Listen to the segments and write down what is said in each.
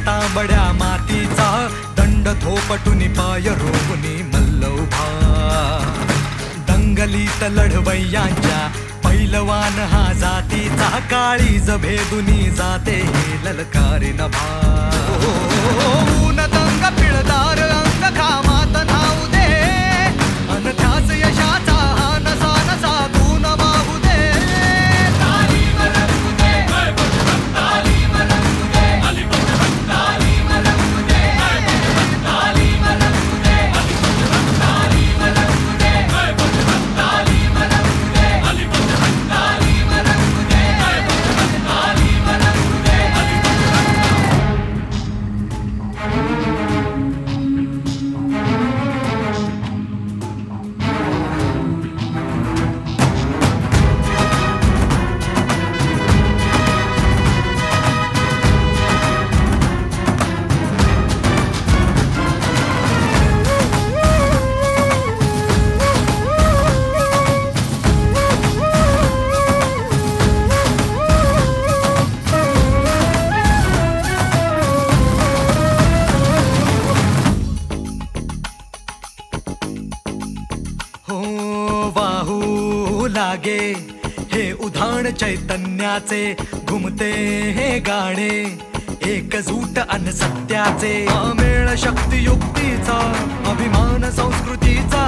तांबड्या मातीचा दंड थोपटुनी पाय रोवुनी मल्ल उभा दंगलीत लढवय्यांच्या पैलवान हा जातीचा काळीज भेदुनी जाते हे ललकारे नभा ऊन दंग पिळदार अंग घामात नाऊ दे अन त्याच यशाचा हा नसा नसा तून वाहू दे हे उधाण चैतन्याचे घुमते हे गाणे एकजूट अन सत्याचे अमेळ शक्तियुक्तीचा अभिमान संस्कृतीचा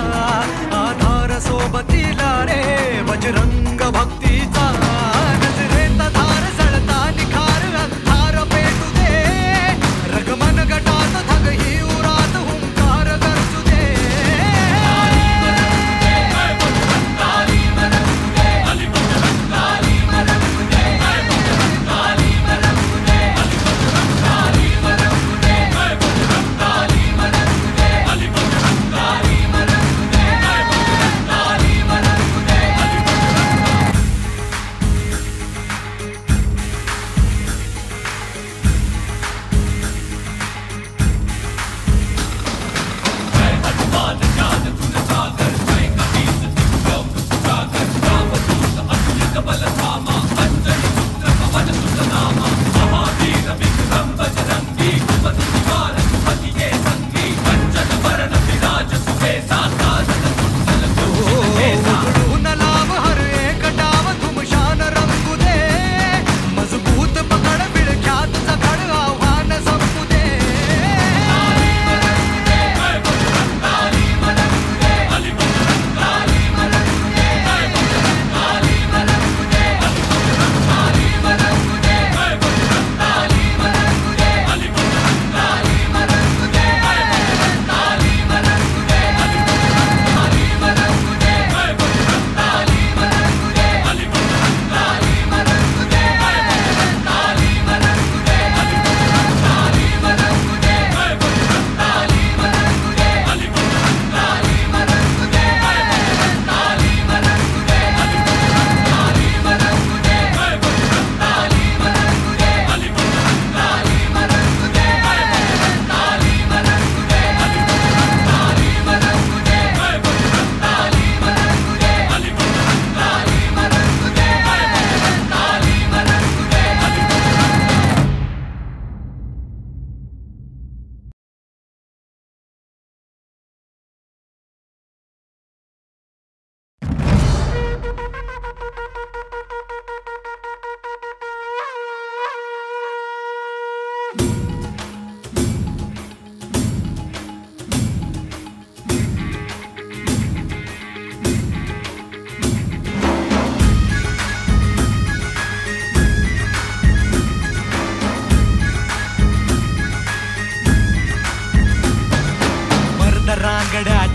आधार सोबतीला रे बजरंग भक्तीचा नजरेत धार जळता निखार अंधार पेटू दे रगमन गटात धग ही उरात हुंकार गरजू दे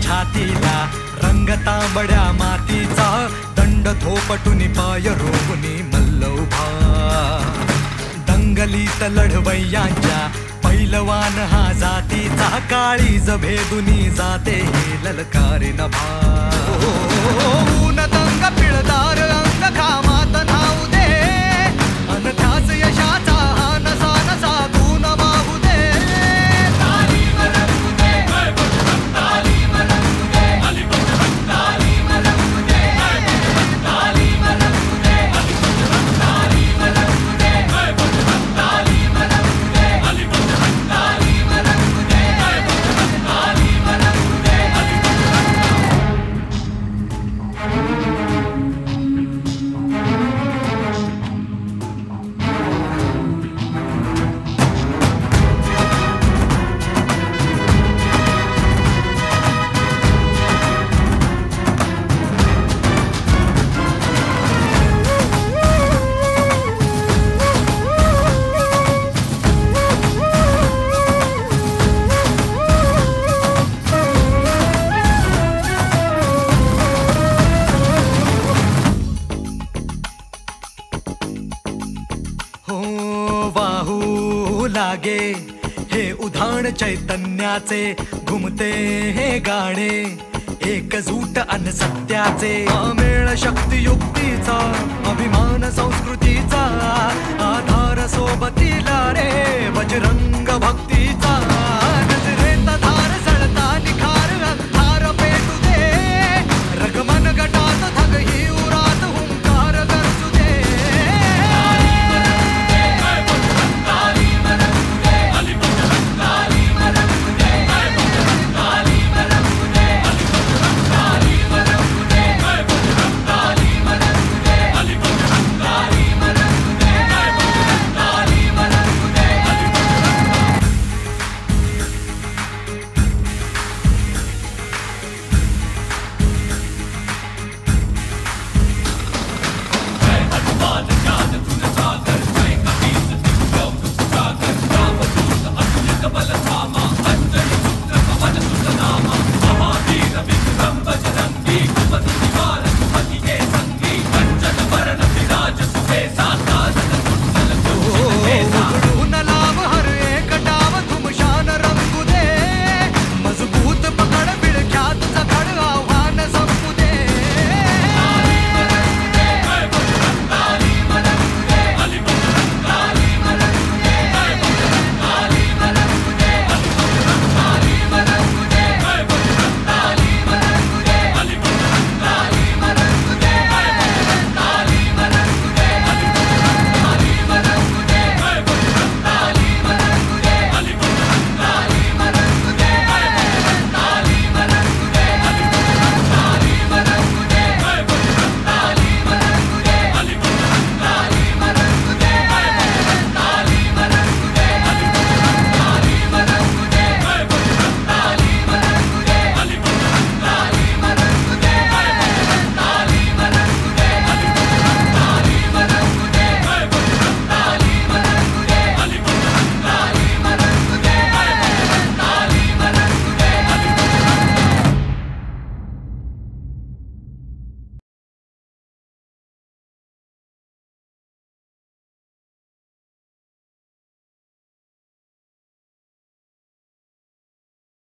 छातीला रंग तांबड्या मातीचा दंड थोपटुनी पाय रोवुनी मल्ल उभा दंगलीत लढवय्यांच्या पैलवान हा जातीचा काळीज भेदुनी जाते हे ललकारे नभा ऊन दंग पिळदार अंग घामात नाऊ दे अन त्याच यशाचा हा नसा नसा तून वाहू दे लागे हे उधाण चैतन्याचे, घुमते हे गाणे एकजूट अन सत्याचे. मेळ शक्ती युक्तीचा, अभिमान संस्कृतीचा, आधार सोबतीला रे बजरंग भक्तीचा.